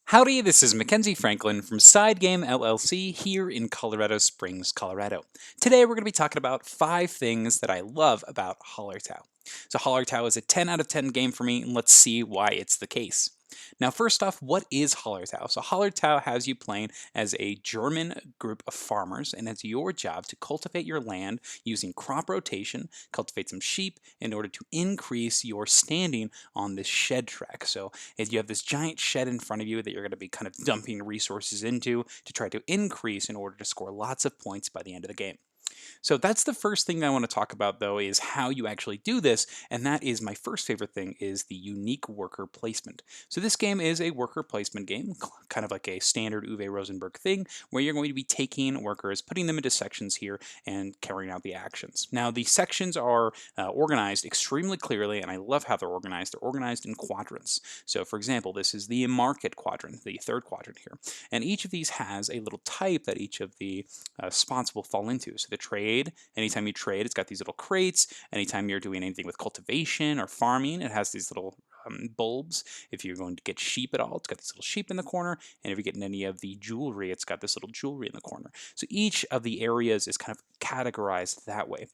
Howdy, this is Mackenzie Franklin from SideGame LLC here in Colorado Springs, Colorado. Today we're going to be talking about 5 things that I love about Hallertau. So Hallertau is a 10 out of 10 game for me, and let's see why it's the case. Now first off, what is Hallertau? So Hallertau has you playing as a German group of farmers, and it's your job to cultivate your land using crop rotation, cultivate some sheep in order to increase your standing on this shed track. So if you have this giant shed in front of you that you're going to be kind of dumping resources into to try to increase in order to score lots of points by the end of the game. So that's the first thing I want to talk about though, is how you actually do this, and that is my first favorite thing, is the unique worker placement. So this game is a worker placement game, kind of like a standard Uwe Rosenberg thing, where you're going to be taking workers, putting them into sections here, and carrying out the actions. Now the sections are organized extremely clearly, and I love how they're organized. They're organized in quadrants. So for example, this is the market quadrant, the third quadrant here, and each of these has a little type that each of the spots will fall into. So the trade, anytime you trade, it's got these little crates. Anytime you're doing anything with cultivation or farming, it has these little bulbs. If you're going to get sheep at all, it's got these little sheep in the corner. And if you're getting any of the jewelry, it's got this little jewelry in the corner. So each of the areas is kind of categorized that way.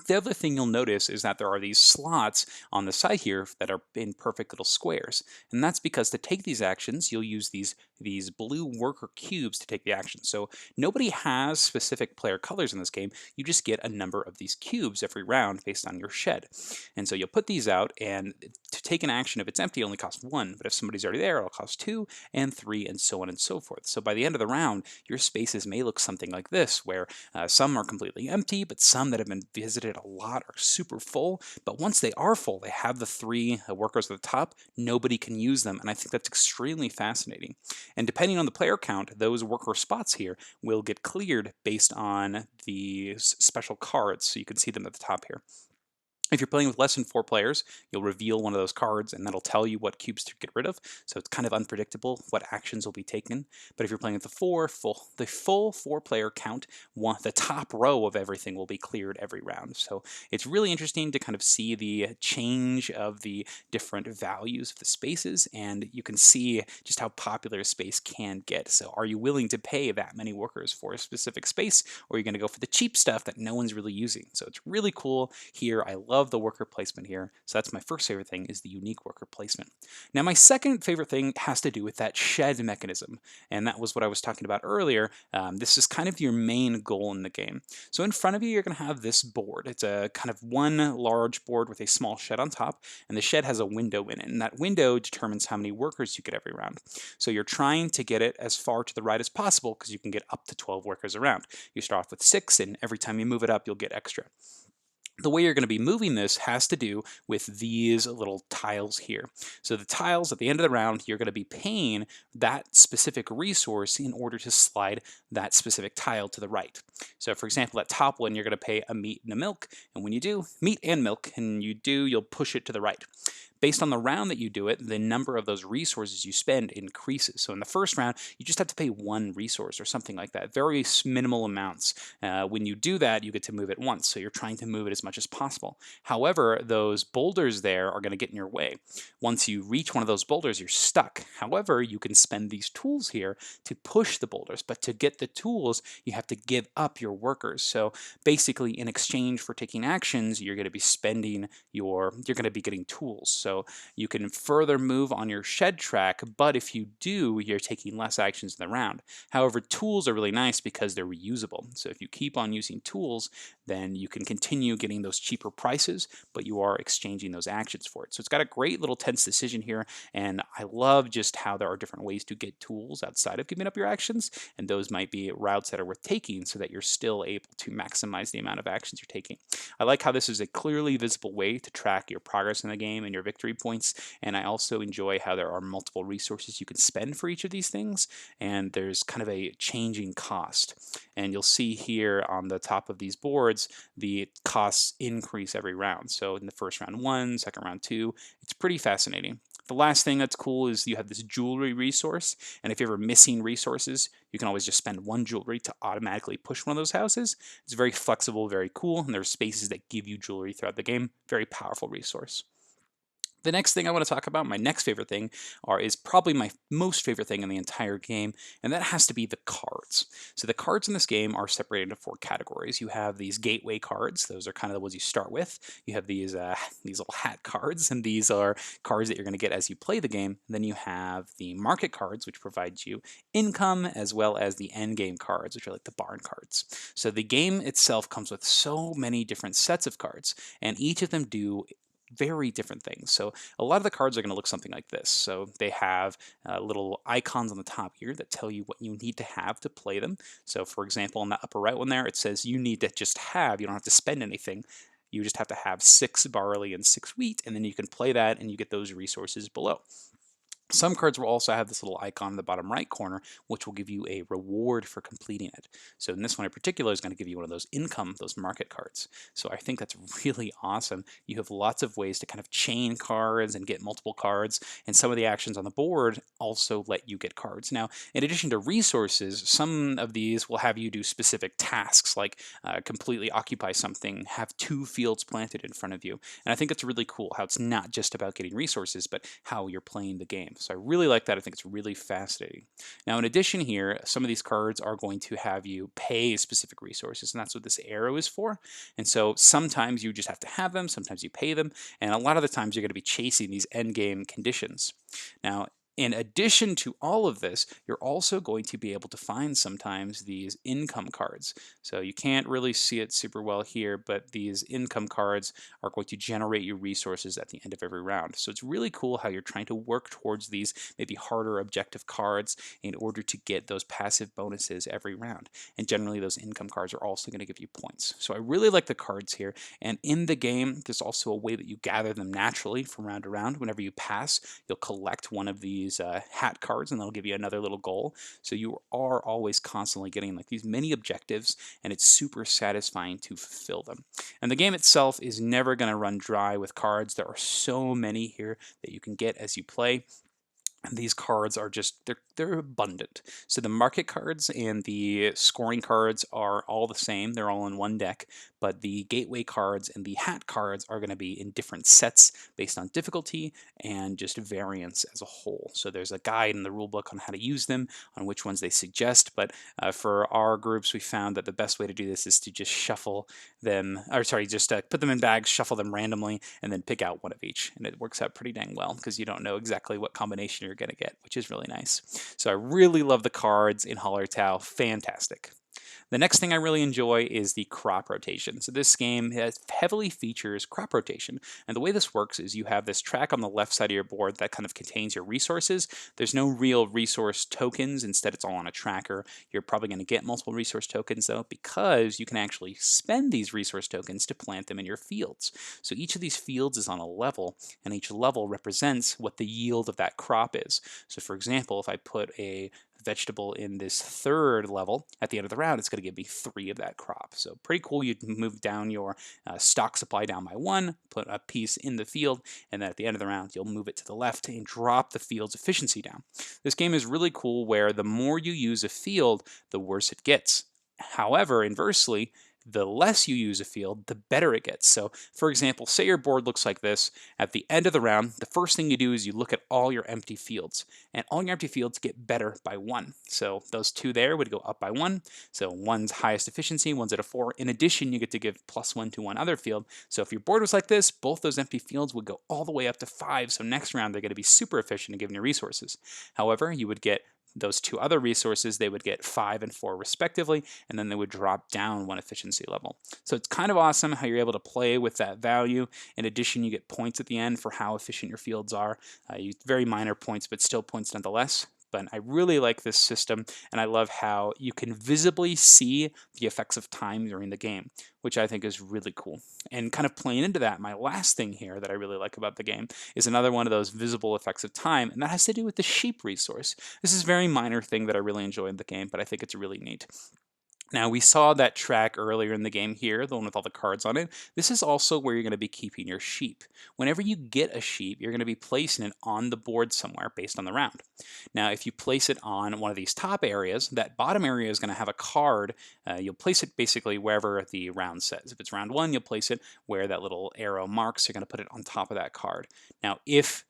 The other thing you'll notice is that there are these slots on the side here that are in perfect little squares. And that's because to take these actions, you'll use these blue worker cubes to take the action. So nobody has specific player colors in this game. You just get a number of these cubes every round based on your shed. And so you'll put these out, and to take an action, if it's empty, it only costs 1. But if somebody's already there, it'll cost 2 and 3 and so on and so forth. So by the end of the round, your spaces may look something like this, where some are completely empty, but some that have been visited a lot are super full. But once they are full, they have the 3 workers at the top, nobody can use them. And I think that's extremely fascinating. And depending on the player count, those worker spots here will get cleared based on the special cards. So you can see them at the top here. If you're playing with less than 4 players, you'll reveal one of those cards, and that'll tell you what cubes to get rid of. So it's kind of unpredictable what actions will be taken. But if you're playing with the full 4-player count, the top row of everything will be cleared every round. So it's really interesting to kind of see the change of the different values of the spaces, and you can see just how popular a space can get. So are you willing to pay that many workers for a specific space, or are you going to go for the cheap stuff that no one's really using? So it's really cool here. I love the worker placement here. So that's my first favorite thing, is the unique worker placement. Now my second favorite thing has to do with that shed mechanism, and that was what I was talking about earlier. This is kind of your main goal in the game. So in front of you, you're going to have this board. It's a kind of one large board with a small shed on top, and the shed has a window in it, and that window determines how many workers you get every round. So you're trying to get it as far to the right as possible, because you can get up to 12 workers around. You start off with 6, and every time you move it up, you'll get extra. The way you're going to be moving this has to do with these little tiles here. So the tiles at the end of the round, you're going to be paying that specific resource in order to slide that specific tile to the right. So for example, that top one, you're going to pay a meat and a milk. And when you do meat and milk, and you'll push it to the right. Based on the round that you do it, the number of those resources you spend increases. So in the first round, you just have to pay 1 resource or something like that, very minimal amounts. When you do that, you get to move it once, so you're trying to move it as much as possible. However, those boulders there are going to get in your way. Once you reach one of those boulders, you're stuck. However, you can spend these tools here to push the boulders, but to get the tools, you have to give up your workers. So basically, in exchange for taking actions, you're going to be you're going to be getting tools. So you can further move on your shed track, but if you do, you're taking less actions in the round. However, tools are really nice because they're reusable. So if you keep on using tools, then you can continue getting those cheaper prices, but you are exchanging those actions for it. So it's got a great little tense decision here, and I love just how there are different ways to get tools outside of giving up your actions, and those might be routes that are worth taking so that you're still able to maximize the amount of actions you're taking. I like how this is a clearly visible way to track your progress in the game and your victory points, and I also enjoy how there are multiple resources you can spend for each of these things, and there's kind of a changing cost. And you'll see here on the top of these boards, the costs increase every round. So in the first round 1, second round 2, it's pretty fascinating. The last thing that's cool is you have this jewelry resource, and if you're ever missing resources, you can always just spend 1 jewelry to automatically push one of those houses. It's very flexible, very cool, and there are spaces that give you jewelry throughout the game. Very powerful resource. The next thing I want to talk about, my next favorite thing, is probably my most favorite thing in the entire game, and that has to be the cards. So the cards in this game are separated into four categories. You have these gateway cards; those are kind of the ones you start with. You have these these little hat cards, and these are cards that you're going to get as you play the game. And then you have the market cards, which provide you income, as well as the end game cards, which are like the barn cards. So the game itself comes with so many different sets of cards, and each of them do very different things. So a lot of the cards are going to look something like this. So they have little icons on the top here that tell you what you need to have to play them. So for example, in the upper right one there, it says you need to just have, you don't have to spend anything. You just have to have 6 barley and 6 wheat, and then you can play that and you get those resources below. Some cards will also have this little icon in the bottom right corner, which will give you a reward for completing it. So in this one in particular is going to give you one of those income, those market cards. So I think that's really awesome. You have lots of ways to kind of chain cards and get multiple cards, and some of the actions on the board also let you get cards. Now, in addition to resources, some of these will have you do specific tasks, like completely occupy something, have 2 fields planted in front of you. And I think it's really cool how it's not just about getting resources, but how you're playing the game. So I really like that. I think it's really fascinating. Now, in addition here, some of these cards are going to have you pay specific resources, and that's what this arrow is for. And so sometimes you just have to have them, sometimes you pay them, and a lot of the times you're going to be chasing these end game conditions. Now, in addition to all of this, you're also going to be able to find sometimes these income cards. So you can't really see it super well here, but these income cards are going to generate you resources at the end of every round. So it's really cool how you're trying to work towards these maybe harder objective cards in order to get those passive bonuses every round. And generally those income cards are also going to give you points. So I really like the cards here. And in the game, there's also a way that you gather them naturally from round to round. Whenever you pass, you'll collect one of these hat cards, and that'll give you another little goal. So you are always constantly getting like these mini objectives, and it's super satisfying to fulfill them. And the game itself is never going to run dry with cards. There are so many here that you can get as you play. And these cards are just, they're abundant. So the market cards and the scoring cards are all the same. They're all in one deck, but the gateway cards and the hat cards are going to be in different sets based on difficulty and just variance as a whole. So there's a guide in the rulebook on how to use them, on which ones they suggest, but for our groups, we found that the best way to do this is to just shuffle them, or sorry, just put them in bags, shuffle them randomly, and then pick out one of each. And it works out pretty dang well because you don't know exactly what combination you're going to get, which is really nice. So I really love the cards in Hallertau. Fantastic. The next thing I really enjoy is the crop rotation. So this game heavily features crop rotation. And the way this works is you have this track on the left side of your board that kind of contains your resources. There's no real resource tokens. Instead, it's all on a tracker. You're probably going to get multiple resource tokens, though, because you can actually spend these resource tokens to plant them in your fields. So each of these fields is on a level, and each level represents what the yield of that crop is. So for example, if I put a vegetable in this 3rd level, at the end of the round, it's going to give me 3 of that crop. So pretty cool. You move down your stock supply down by 1, put a piece in the field, and then at the end of the round, you'll move it to the left and drop the field's efficiency down. This game is really cool where the more you use a field, the worse it gets. However, inversely, the less you use a field, the better it gets. So, for example, say your board looks like this. At the end of the round, the first thing you do is you look at all your empty fields, and all your empty fields get better by 1. So those 2 there would go up by 1. So one's highest efficiency, one's at a 4. In addition, you get to give +1 to one other field. So if your board was like this, both those empty fields would go all the way up to 5. So next round, they're going to be super efficient in giving you resources. However, you would get those 2 other resources, they would get 5 and 4 respectively, and then they would drop down 1 efficiency level. So it's kind of awesome how you're able to play with that value. In addition, you get points at the end for how efficient your fields are. Very minor points, but still points nonetheless. But I really like this system, and I love how you can visibly see the effects of time during the game, which I think is really cool. And kind of playing into that, my last thing here that I really like about the game is another one of those visible effects of time, and that has to do with the sheep resource. This is a very minor thing that I really enjoy in the game, but I think it's really neat. Now, we saw that track earlier in the game here, the one with all the cards on it. This is also where you're going to be keeping your sheep. Whenever you get a sheep, you're going to be placing it on the board somewhere based on the round. Now, if you place it on one of these top areas, that bottom area is going to have a card. You'll place it basically wherever the round says. If it's round 1, you'll place it where that little arrow marks. You're going to put it on top of that card. Now, if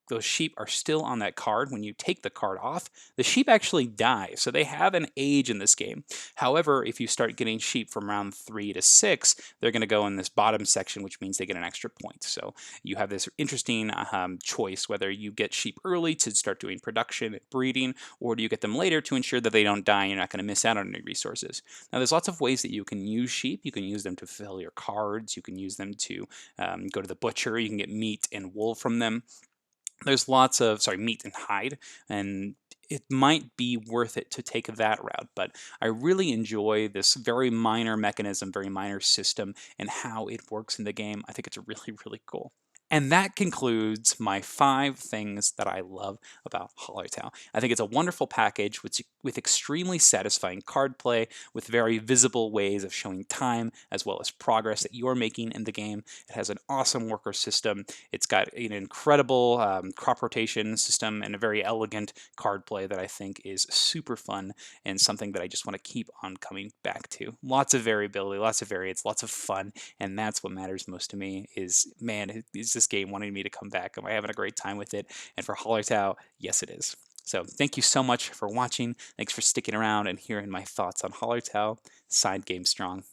those sheep are still on that card when you take the card off, the sheep actually die. So they have an age in this game. However, if you start getting sheep from round 3 to 6, they're going to go in this bottom section, which means they get an extra point. So you have this interesting choice whether you get sheep early to start doing production and breeding, or do you get them later to ensure that they don't die and you're not going to miss out on any resources. Now, there's lots of ways that you can use sheep. You can use them to fill your cards. You can use them to go to the butcher. You can get meat and wool from them. There's lots of, meat and hide, and it might be worth it to take that route, but I really enjoy this very minor mechanism, very minor system, and how it works in the game. I think it's really, really cool. And that concludes my 5 things that I love about Hallertau. I think it's a wonderful package with extremely satisfying card play, with very visible ways of showing time as well as progress that you're making in the game. It has an awesome worker system. It's got an incredible crop rotation system and a very elegant card play that I think is super fun and something that I just want to keep on coming back to. Lots of variability, lots of variance, lots of fun, and that's what matters most to me is, man, is this game wanting me to come back? Am I having a great time with it? And for Hallertau, yes, it is. So thank you so much for watching. Thanks for sticking around and hearing my thoughts on Hallertau. Side game strong.